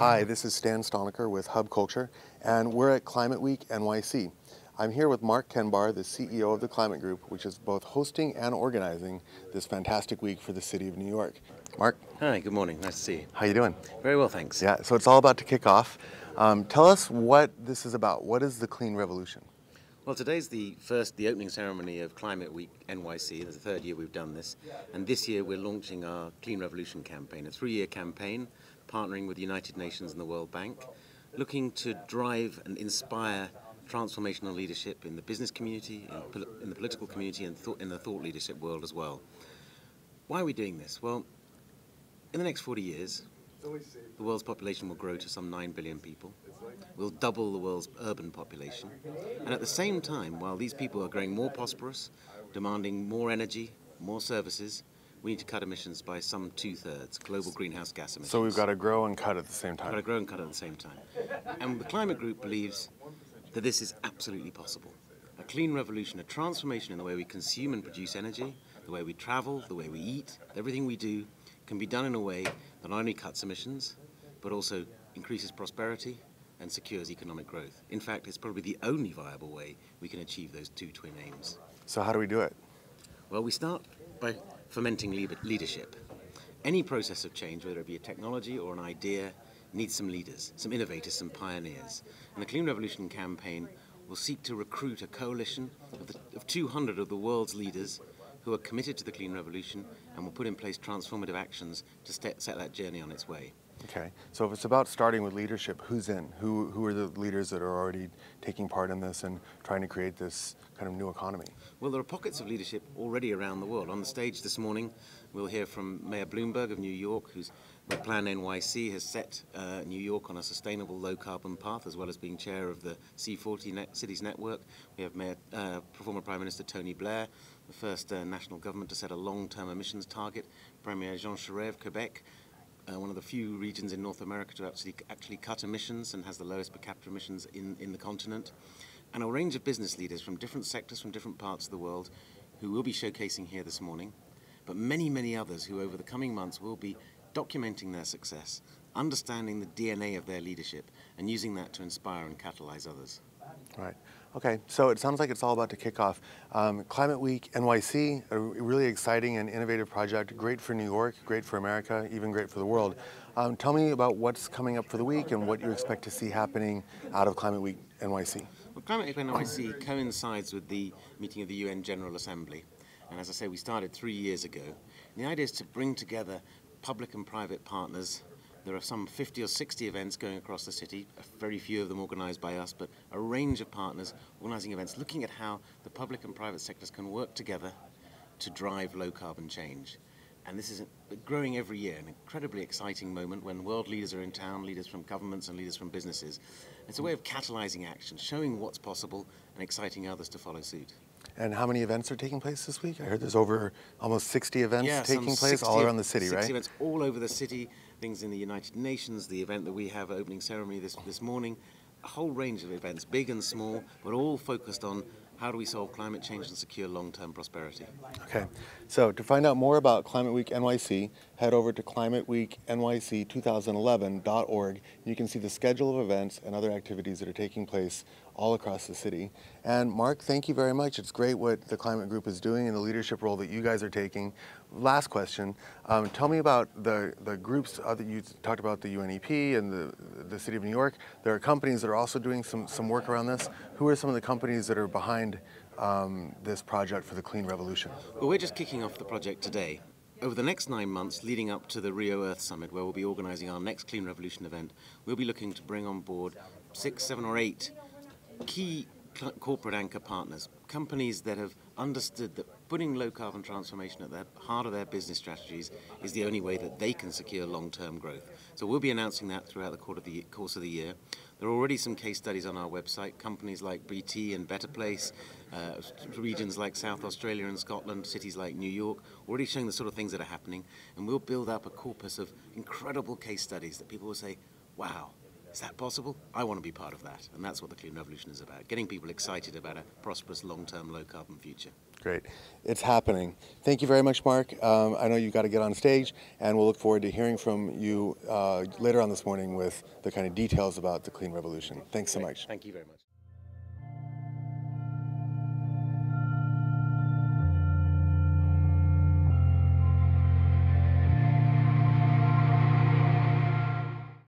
Hi, this is Stalnaker with Hub Culture, and we're at Climate Week NYC. I'm here with Mark Kenber, the CEO of the Climate Group, which is both hosting and organizing this fantastic week for the city of New York. Mark? Hi, good morning. Nice to see you. How you doing? Very well, thanks. Yeah, so it's all about to kick off. Tell us what this is about. What is the Clean Revolution? Well, today's the opening ceremony of Climate Week NYC. It's the third year we've done this. And this year we're launching our Clean Revolution campaign, a 3-year campaign partnering with the United Nations and the World Bank, looking to drive and inspire transformational leadership in the business community, in the political community, and in the thought leadership world as well. Why are we doing this? Well, in the next 40 years, the world's population will grow to some 9 billion people. We'll double the world's urban population. And at the same time, while these people are growing more prosperous, demanding more energy, more services, we need to cut emissions by some 2/3, global greenhouse gas emissions. So we've got to grow and cut at the same time. Got to grow and cut at the same time. And the Climate Group believes that this is absolutely possible. A clean revolution, a transformation in the way we consume and produce energy, the way we travel, the way we eat, everything we do can be done in a way that not only cuts emissions, but also increases prosperity and secures economic growth. In fact, it's probably the only viable way we can achieve those two twin aims. So how do we do it? Well, we start by fomenting leadership. Any process of change, whether it be a technology or an idea, needs some leaders, some innovators, some pioneers. And the Clean Revolution campaign will seek to recruit a coalition of 200 of the world's leaders who are committed to the Clean Revolution and will put in place transformative actions to set that journey on its way. Okay, so if it's about starting with leadership, who's in? Who are the leaders that are already taking part in this and trying to create this kind of new economy? Well, there are pockets of leadership already around the world. On the stage this morning, we'll hear from Mayor Bloomberg of New York, whose Plan NYC has set New York on a sustainable low-carbon path, as well as being chair of the C40 Cities Network. We have former Prime Minister Tony Blair, the first national government to set a long-term emissions target, Premier Jean Charest of Quebec, one of the few regions in North America to actually cut emissions and has the lowest per capita emissions in the continent, and a range of business leaders from different sectors, from different parts of the world, who we'll be showcasing here this morning, but many, many others who over the coming months will be documenting their success, understanding the DNA of their leadership, and using that to inspire and catalyze others. Right. Okay, so it sounds like it's all about to kick off. Climate Week NYC, a really exciting and innovative project, great for New York, great for America, even great for the world. Tell me about what's coming up for the week and what you expect to see happening out of Climate Week NYC. Well, Climate Week NYC coincides with the meeting of the UN General Assembly. And as I say, we started 3 years ago. And the idea is to bring together public and private partners. There are some 50 or 60 events going across the city, very few of them organized by us, but a range of partners organizing events, looking at how the public and private sectors can work together to drive low-carbon change. And this is growing every year, an incredibly exciting moment when world leaders are in town, leaders from governments and leaders from businesses. It's a way of catalyzing action, showing what's possible and exciting others to follow suit. And how many events are taking place this week? I heard there's over almost 60 events taking place all around the city, 60 right? events all over the city, things in the United Nations, the event that we have opening ceremony this morning, a whole range of events, big and small, but all focused on how do we solve climate change and secure long-term prosperity. Okay, so to find out more about Climate Week NYC, head over to climateweeknyc2011.org. You can see the schedule of events and other activities that are taking place all across the city. And Mark, thank you very much. It's great what the Climate Group is doing and the leadership role that you guys are taking. Last question, tell me about the groups that you talked about, the UNEP and the City of New York. There are companies that are also doing some work around this. Who are some of the companies that are behind this project for the Clean Revolution? Well, we're just kicking off the project today. Over the next 9 months, leading up to the Rio Earth Summit, where we'll be organizing our next Clean Revolution event, we'll be looking to bring on board 6, 7, or 8 key corporate anchor partners, companies that have understood that putting low-carbon transformation at the heart of their business strategies is the only way that they can secure long-term growth. So we'll be announcing that throughout the course of the year. There are already some case studies on our website, companies like BT and Better Place, regions like South Australia and Scotland, cities like New York, already showing the sort of things that are happening, and we'll build up a corpus of incredible case studies that people will say, wow, Is that possible? I want to be part of that, and that's what the Clean Revolution is about, getting people excited about a prosperous, long-term, low-carbon future. Great. It's happening. Thank you very much, Mark. I know you've got to get on stage, and we'll look forward to hearing from you later on this morning with the kind of details about the Clean Revolution. Thanks so much. Thank you very much.